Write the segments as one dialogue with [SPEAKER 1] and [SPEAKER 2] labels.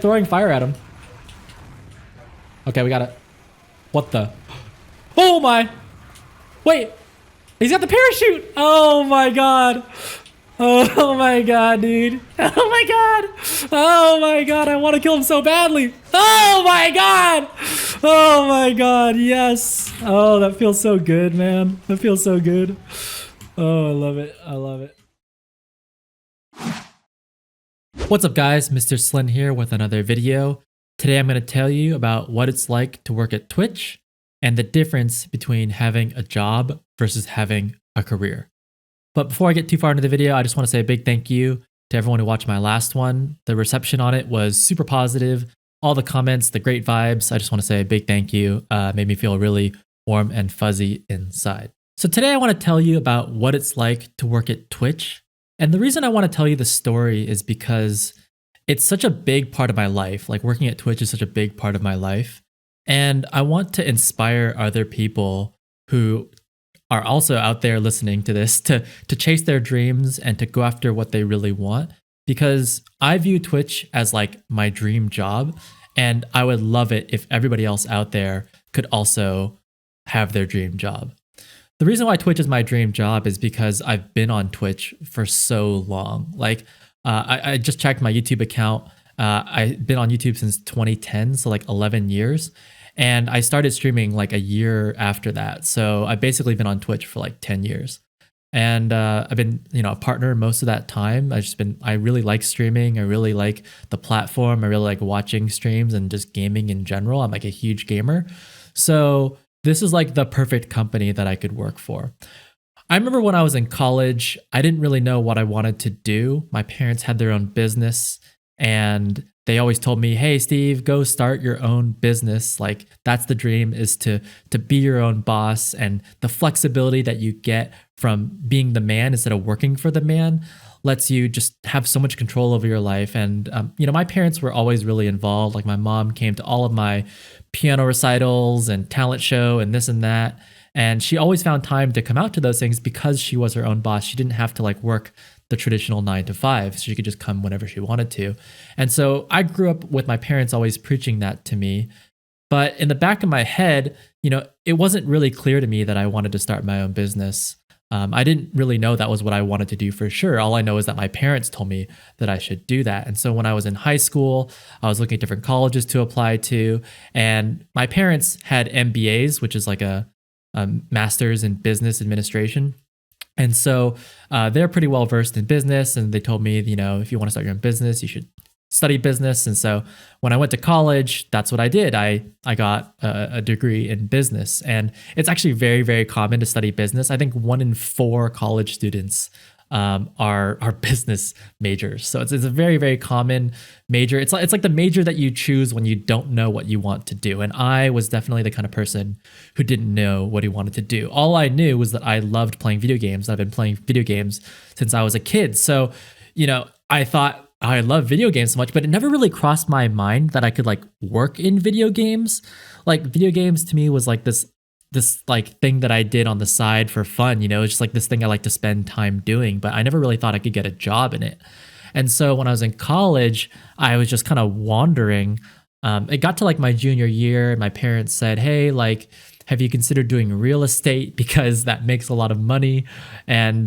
[SPEAKER 1] throwing fire at him. Okay, we got it. What the? Oh my! Wait! He's got the parachute! Oh my god! Oh my god, dude. Oh my god. Oh my god, I want to kill him so badly. Oh my god. Oh my god, yes. Oh, that feels so good, man. That feels so good. Oh, I love it. I love it. What's up, guys? Mr. SLIN here with another video. Today I'm going to tell you about what it's like to work at Twitch and the difference between having a job versus having a career. But before I get too far into the video, I just want to say a big thank you to everyone who watched my last one. The reception on it was super positive. All the comments, the great vibes. I just want to say a big thank you. Made me feel really warm and fuzzy inside. So today I want to tell you about what it's like to work at Twitch. And the reason I want to tell you the story is because it's such a big part of my life. Like, working at Twitch is such a big part of my life. And I want to inspire other people who are also out there listening to this to chase their dreams and to go after what they really want, because I view Twitch as like my dream job, and I would love it if everybody else out there could also have their dream job. The reason why Twitch is my dream job is because I've been on Twitch for so long. Like, I just checked my YouTube account. I've been on YouTube since 2010, so like 11 years. And I started streaming like a year after that. So I've basically been on Twitch for like 10 years. And I've been, a partner most of that time. I really like streaming. I really like the platform. I really like watching streams and just gaming in general. I'm like a huge gamer. So this is like the perfect company that I could work for. I remember when I was in college, I didn't really know what I wanted to do. My parents had their own business, and they always told me, hey, Steve, go start your own business. Like, that's the dream, is to be your own boss, and the flexibility that you get from being the man instead of working for the man lets you just have so much control over your life. And, my parents were always really involved. Like, my mom came to all of my piano recitals and talent show and this and that. And she always found time to come out to those things because she was her own boss. She didn't have to like work the traditional 9 to 5. So she could just come whenever she wanted to. And so I grew up with my parents always preaching that to me. But in the back of my head, it wasn't really clear to me that I wanted to start my own business. I didn't really know that was what I wanted to do for sure. All I know is that my parents told me that I should do that. And so when I was in high school, I was looking at different colleges to apply to. And my parents had MBAs, which is like a master's in business administration. And so they're pretty well versed in business. And they told me, if you want to start your own business, you should study business. And so when I went to college, that's what I did. I got a degree in business. And it's actually very, very common to study business. I think 1 in 4 college students are business majors. So it's a very, very common major. It's like the major that you choose when you don't know what you want to do. And I was definitely the kind of person who didn't know what he wanted to do. All I knew was that I loved playing video games. I've been playing video games since I was a kid. So, I thought I love video games so much, but it never really crossed my mind that I could like work in video games. Like, video games to me was like this like thing that I did on the side for fun, it's just like this thing I like to spend time doing, but I never really thought I could get a job in it. And so when I was in college, I was just kind of wandering. It got to like my junior year, and my parents said, hey, like, have you considered doing real estate? Because that makes a lot of money. And,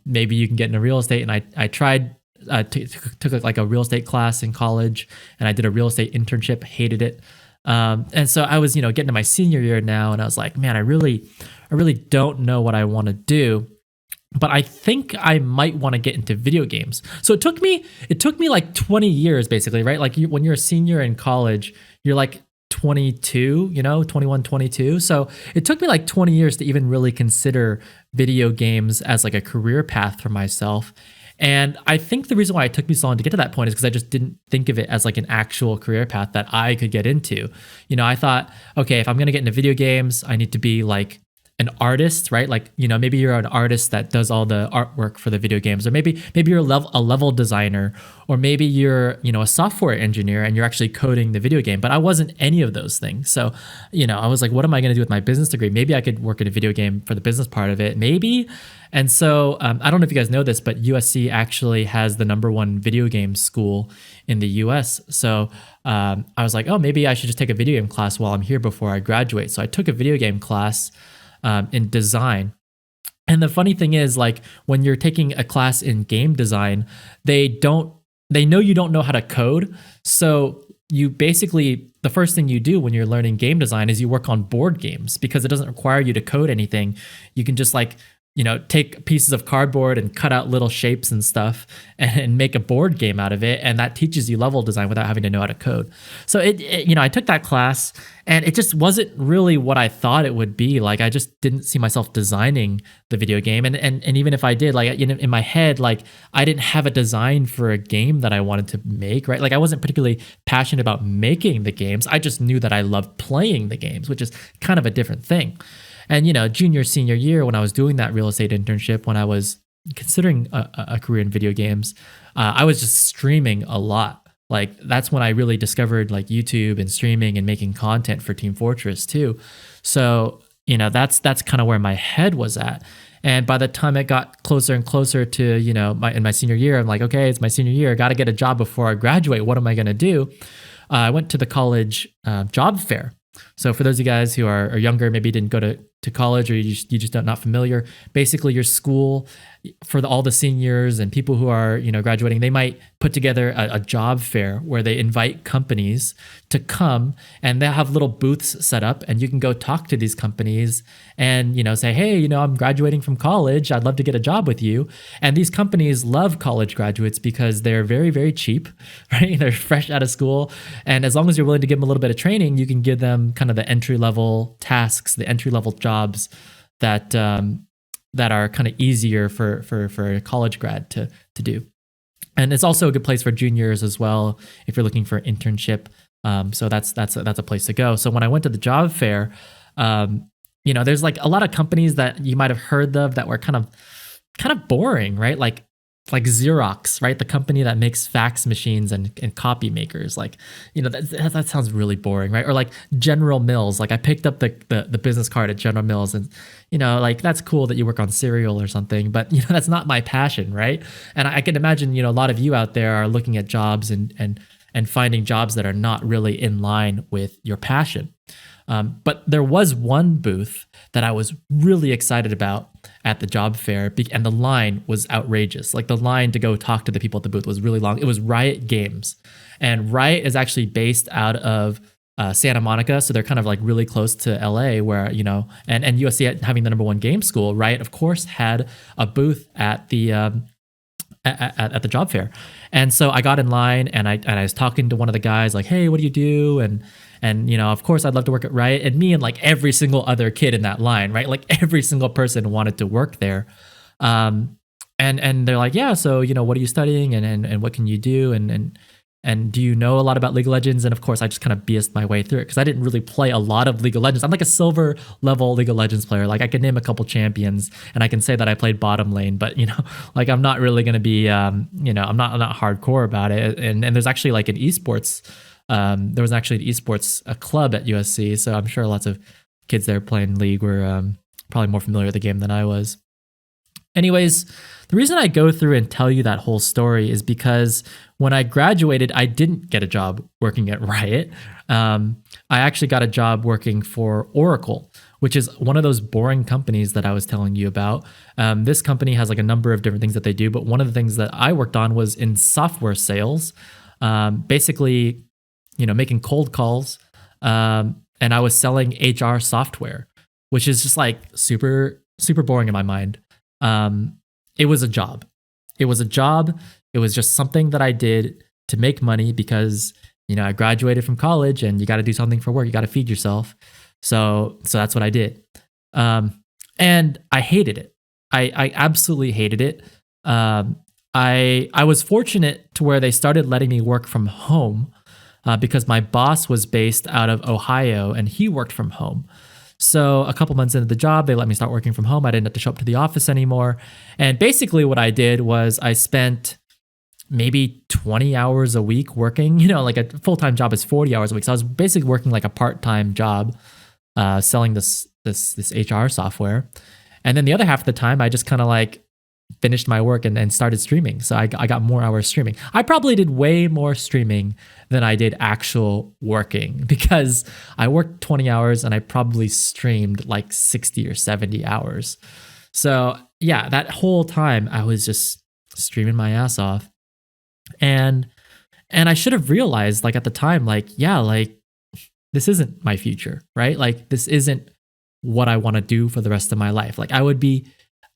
[SPEAKER 1] maybe you can get into real estate. And I tried, took like a real estate class in college, and I did a real estate internship, hated it. And so I was, getting to my senior year now, and I was like, man, I really don't know what I want to do, but I think I might want to get into video games. So it took me like 20 years basically, right? Like, when you're a senior in college, you're like 22, 21, 22. So it took me like 20 years to even really consider video games as like a career path for myself. And I think the reason why it took me so long to get to that point is because I just didn't think of it as like an actual career path that I could get into. I thought, okay, if I'm going to get into video games, I need to be like an artist, right? Like, maybe you're an artist that does all the artwork for the video games, or maybe you're a level designer, or maybe you're, a software engineer and you're actually coding the video game. But I wasn't any of those things. So, I was like, what am I going to do with my business degree? Maybe I could work in a video game for the business part of it, maybe. And so I don't know if you guys know this, but USC actually has the #1 video game school in the US. So I was like, oh, maybe I should just take a video game class while I'm here before I graduate. So I took a video game class in design. And the funny thing is, like, when you're taking a class in game design, they know you don't know how to code. So you basically, the first thing you do when you're learning game design is you work on board games, because it doesn't require you to code anything. You can just take pieces of cardboard and cut out little shapes and stuff and make a board game out of it. And that teaches you level design without having to know how to code. So I took that class, and it just wasn't really what I thought it would be. Like, I just didn't see myself designing the video game. And even if I did, like, in my head, like, I didn't have a design for a game that I wanted to make, right? Like, I wasn't particularly passionate about making the games. I just knew that I loved playing the games, which is kind of a different thing. And, junior, senior year, when I was doing that real estate internship, when I was considering a career in video games, I was just streaming a lot. Like, that's when I really discovered like YouTube and streaming and making content for Team Fortress too. So, that's kind of where my head was at. And by the time it got closer and closer to, in my senior year, I'm like, okay, it's my senior year. I got to get a job before I graduate. What am I going to do? I went to the college job fair. So for those of you guys who are younger, maybe didn't go to college, or you just not familiar, basically your school, for all the seniors and people who are graduating, they might put together a job fair where they invite companies to come, and they'll have little booths set up, and you can go talk to these companies and say, hey, I'm graduating from college, I'd love to get a job with you. And these companies love college graduates because they're very, very cheap, right? They're fresh out of school, and as long as you're willing to give them a little bit of training, you can give them kind of the entry level tasks, the entry level jobs that are kind of easier for a college grad to do. And it's also a good place for juniors as well if you're looking for an internship. So that's a place to go. So when I went to the job fair, there's like a lot of companies that you might have heard of that were kind of boring, right? Like Xerox, right? The company that makes fax machines and copy makers. Like, that sounds really boring, right? Or like General Mills. Like, I picked up the business card at General Mills, and, like, that's cool that you work on cereal or something, but, that's not my passion, right? And I can imagine, a lot of you out there are looking at jobs and finding jobs that are not really in line with your passion. But there was one booth that I was really excited about at the job fair, and the line was outrageous. Like, the line to go talk to the people at the booth was really long. It was Riot Games, and Riot is actually based out of Santa Monica, so they're kind of like really close to LA, where and USC having the #1 game school. Riot, of course, had a booth at the at the job fair. And so I got in line, and I was talking to one of the guys, like, hey, what do you do? And of course, I'd love to work at Riot. And me and like every single other kid in that line, right? Like, every single person wanted to work there. And they're like, yeah, so, what are you studying, and what can you do? And do you know a lot about League of Legends? And of course, I just kind of BS'd my way through it, because I didn't really play a lot of League of Legends. I'm like a silver level League of Legends player. Like, I can name a couple champions, and I can say that I played bottom lane, but like, I'm not really going to be, I'm not hardcore about it. And there's actually like an esports, there was actually an esports club at USC. So I'm sure lots of kids there playing League were probably more familiar with the game than I was. Anyways, the reason I go through and tell you that whole story is because when I graduated, I didn't get a job working at Riot. I actually got a job working for Oracle, which is one of those boring companies that I was telling you about. This company has like a number of different things that they do, but one of the things that I worked on was in software sales, basically, making cold calls, and I was selling HR software, which is just like super, super boring in my mind. It was a job. It was just something that I did to make money because, I graduated from college, and you got to do something for work. You got to feed yourself. So that's what I did. And I hated it. I absolutely hated it. I was fortunate to where they started letting me work from home, because my boss was based out of Ohio, and he worked from home. So a couple months into the job, they let me start working from home. I didn't have to show up to the office anymore. And basically what I did was I spent maybe 20 hours a week working, like a full-time job is 40 hours a week. So I was basically working like a part-time job, selling this HR software. And then the other half of the time, I just kind of like finished my work and started streaming. So I got more hours streaming. I probably did way more streaming than I did actual working because I worked 20 hours and I probably streamed like 60 or 70 hours. So yeah, that whole time I was just streaming my ass off. And I should have realized like at the time, like, yeah, like this isn't my future, right? Like this isn't what I want to do for the rest of my life. Like I would be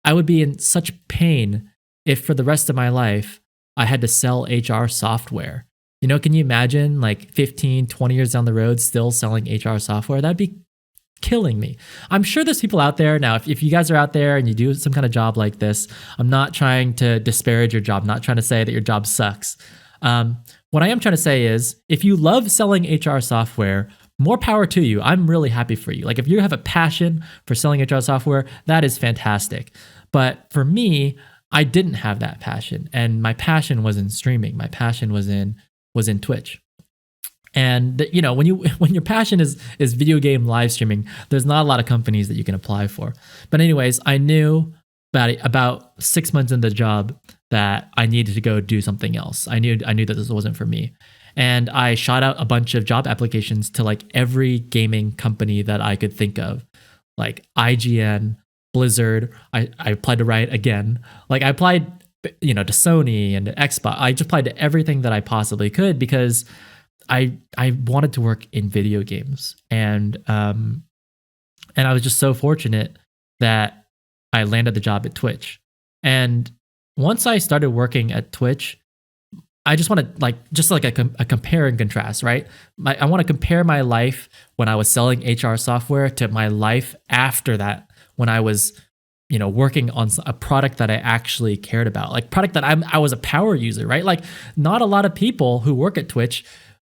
[SPEAKER 1] in such pain if for the rest of my life I had to sell HR software. Can you imagine like 15, 20 years down the road still selling HR software? That'd be killing me. I'm sure there's people out there now. If you guys are out there and you do some kind of job like this, I'm not trying to disparage your job, not trying to say that your job sucks. What I am trying to say is if you love selling HR software, more power to you. I'm really happy for you. Like if you have a passion for selling HR software, that is fantastic. But for me, I didn't have that passion, and my passion was in streaming. My passion was in Twitch. And when your passion is video game live streaming, there's not a lot of companies that you can apply for. But anyways, I knew about 6 months into the job that I needed to go do something else. I knew that this wasn't for me. And I shot out a bunch of job applications to like every gaming company that I could think of, like IGN, Blizzard. I applied to Riot again. Like I applied, to Sony and to Xbox. I just applied to everything that I possibly could because I wanted to work in video games. And I was just so fortunate that I landed the job at Twitch. And once I started working at Twitch, I just want to a compare and contrast, right? I want to compare my life when I was selling HR software to my life after that, when I was, working on a product that I actually cared about, like product that I was a power user, right? Like not a lot of people who work at Twitch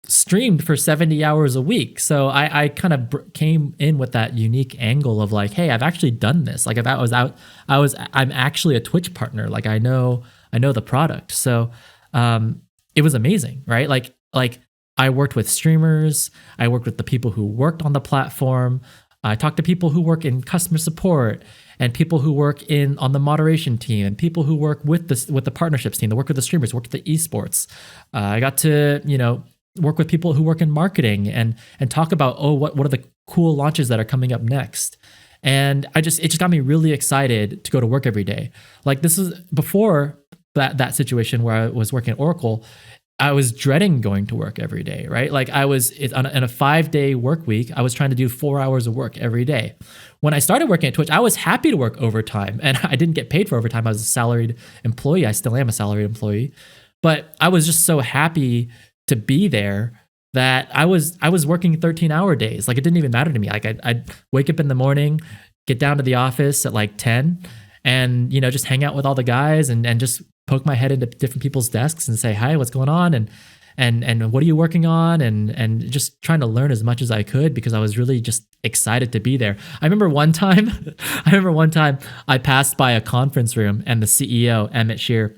[SPEAKER 1] streamed for 70 hours a week. So I kind of came in with that unique angle of like, hey, I've actually done this. Like if I'm actually a Twitch partner. Like I know the product. So it was amazing, right? Like I worked with streamers. I worked with the people who worked on the platform. I talked to people who work in customer support and people who work on the moderation team and people who work with the partnerships team, that work with the streamers, work with the esports. I got to, work with people who work in marketing and talk about, what are the cool launches that are coming up next. And it just got me really excited to go to work every day. Like this is before that situation where I was working at Oracle. I was dreading going to work every day, right? Like I was in a 5-day work week. I was trying to do 4 hours of work every day. When I started working at Twitch, I was happy to work overtime, and I didn't get paid for overtime. I was a salaried employee. I still am a salaried employee, but I was just so happy to be there that I was working 13-hour days. Like it didn't even matter to me. Like I'd wake up in the morning, get down to the office at like 10, and just hang out with all the guys and just poke my head into different people's desks and say, hi, what's going on? And what are you working on? And just trying to learn as much as I could because I was really just excited to be there. I remember one time I passed by a conference room and the CEO, Emmett Shear,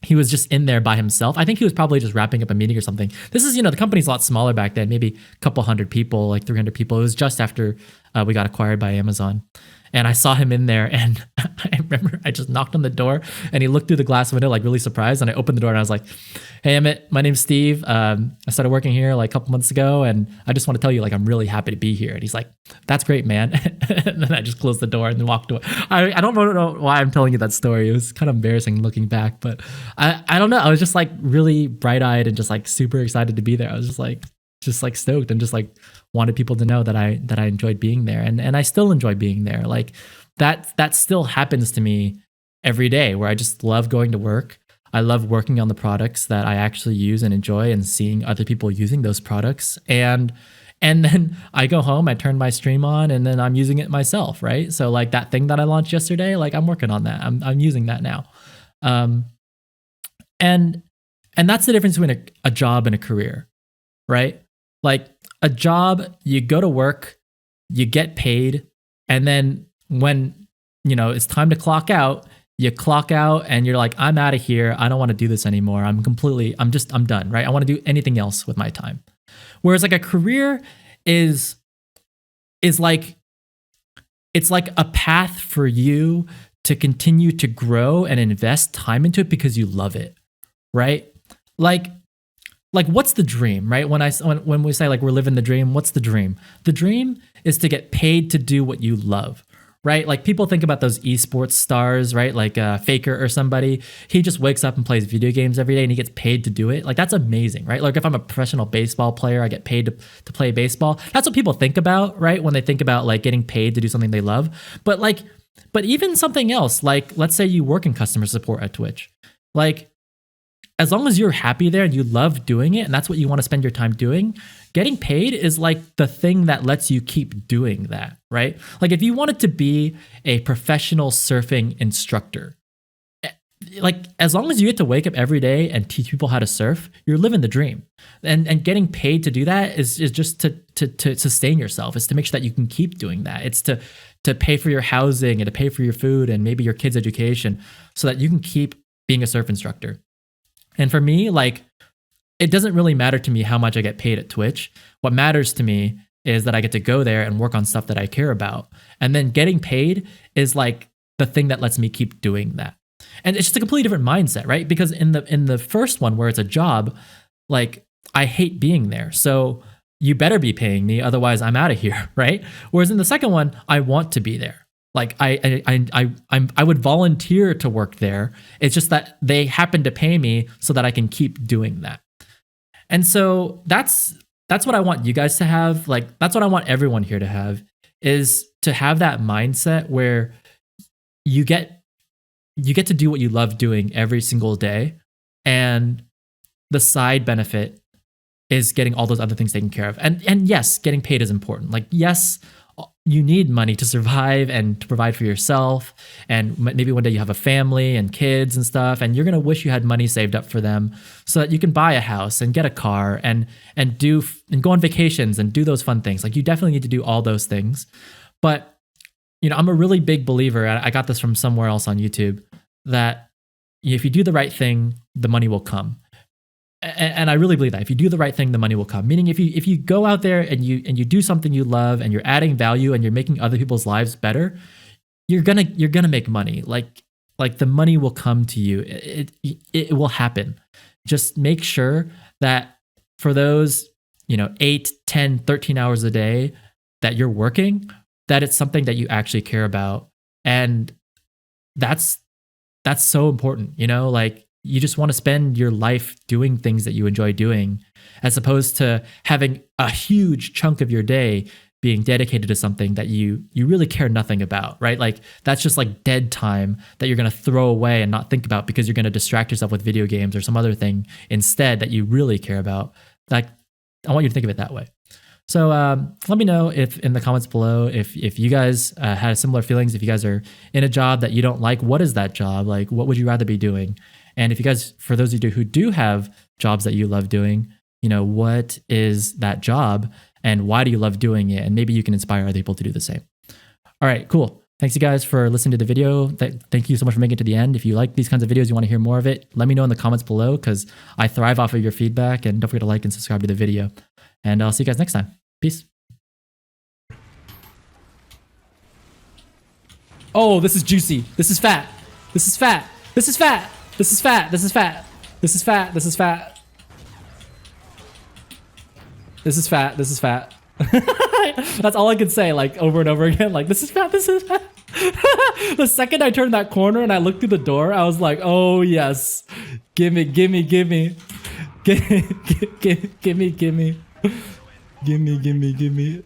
[SPEAKER 1] he was just in there by himself. I think he was probably just wrapping up a meeting or something. This is, the company's a lot smaller back then, maybe a couple hundred people, like 300 people. It was just after we got acquired by Amazon. And I saw him in there, and I remember I just knocked on the door, and he looked through the glass window like really surprised. And I opened the door, and I was like, "Hey, Emmett, my name's Steve. I started working here like a couple months ago, and I just want to tell you, like, I'm really happy to be here." And he's like, "That's great, man." And then I just closed the door and then walked away. I don't know why I'm telling you that story. It was kind of embarrassing looking back, but I don't know. I was just like really bright-eyed and just like super excited to be there. I was just like stoked and just like wanted people to know that I enjoyed being there, and I still enjoy being there. Like that still happens to me every day, where I just love going to work. I love working on the products that I actually use and enjoy, and seeing other people using those products. And then I go home, I turn my stream on, and then I'm using it myself, right? So like that thing that I launched yesterday, like I'm working on that. I'm using that now. And that's the difference between a job and a career, right? Like a job, you go to work, you get paid, and then when it's time to clock out, you clock out and you're like, I'm out of here. I don't want to do this anymore. I'm done, right? I want to do anything else with my time. Whereas like a career is like, it's like a path for you to continue to grow and invest time into it because you love it, right? Like what's the dream, right? When we say like we're living the dream, what's the dream? The dream is to get paid to do what you love, right? Like people think about those esports stars, right? Like Faker or somebody, he just wakes up and plays video games every day and he gets paid to do it. Like that's amazing, right? Like if I'm a professional baseball player, I get paid to play baseball. That's what people think about, right? When they think about like getting paid to do something they love. But even something else, like let's say you work in customer support at Twitch, like as long as you're happy there and you love doing it and that's what you want to spend your time doing, getting paid is like the thing that lets you keep doing that, right? Like if you wanted to be a professional surfing instructor, like as long as you get to wake up every day and teach people how to surf, you're living the dream. And getting paid to do that is just to sustain yourself. It's to make sure that you can keep doing that. It's to pay for your housing and to pay for your food and maybe your kids' education so that you can keep being a surf instructor. And for me, like, it doesn't really matter to me how much I get paid at Twitch. What matters to me is that I get to go there and work on stuff that I care about. And then getting paid is like the thing that lets me keep doing that. And it's just a completely different mindset, right? Because in the first one where it's a job, like I hate being there. So you better be paying me, otherwise I'm out of here, right? Whereas in the second one, I want to be there. Like I would volunteer to work there. It's just that they happen to pay me so that I can keep doing that. And so that's what I want you guys to have. Like that's what I want everyone here to have, is to have that mindset where you get to do what you love doing every single day, and the side benefit is getting all those other things taken care of. And yes, getting paid is important. Like yes, you need money to survive and to provide for yourself, and maybe one day you have a family and kids and stuff, and you're going to wish you had money saved up for them so that you can buy a house and get a car and go on vacations and do those fun things. Like you definitely need to do all those things. But I'm a really big believer, I got this from somewhere else on YouTube, that if you do the right thing, the money will come. And I really believe that if you do the right thing, the money will come. Meaning if you go out there and you do something you love and you're adding value and you're making other people's lives better, you're gonna make money. Like the money will come to you. It will happen. Just make sure that for those 8, 10, 13 hours a day that you're working, that it's something that you actually care about. And that's so important. Like you just want to spend your life doing things that you enjoy doing, as opposed to having a huge chunk of your day being dedicated to something that you really care nothing about, right? Like that's just like dead time that you're going to throw away and not think about because you're going to distract yourself with video games or some other thing instead that you really care about. Like I want you to think of it that way. So let me know if in the comments below if you guys had similar feelings. If you guys are in a job that you don't like, what is that job? Like what would you rather be doing? And if you guys, for those of you who do have jobs that you love doing, what is that job and why do you love doing it? And maybe you can inspire other people to do the same. All right, cool. Thanks you guys for listening to the video. Thank you so much for making it to the end. If you like these kinds of videos, you want to hear more of it, let me know in the comments below because I thrive off of your feedback. And don't forget to like and subscribe to the video. And I'll see you guys next time. Peace. Oh, this is juicy. This is fat. This is fat. This is fat. This is fat. This is fat. This is fat. This is fat. This is fat. This is fat. That's all I could say, like over and over again. Like this is fat. This is fat. The second I turned that corner and I looked through the door, I was like, oh yes, gimme, gimme, gimme, gimme, gimme, gimme, gimme, gimme, gimme.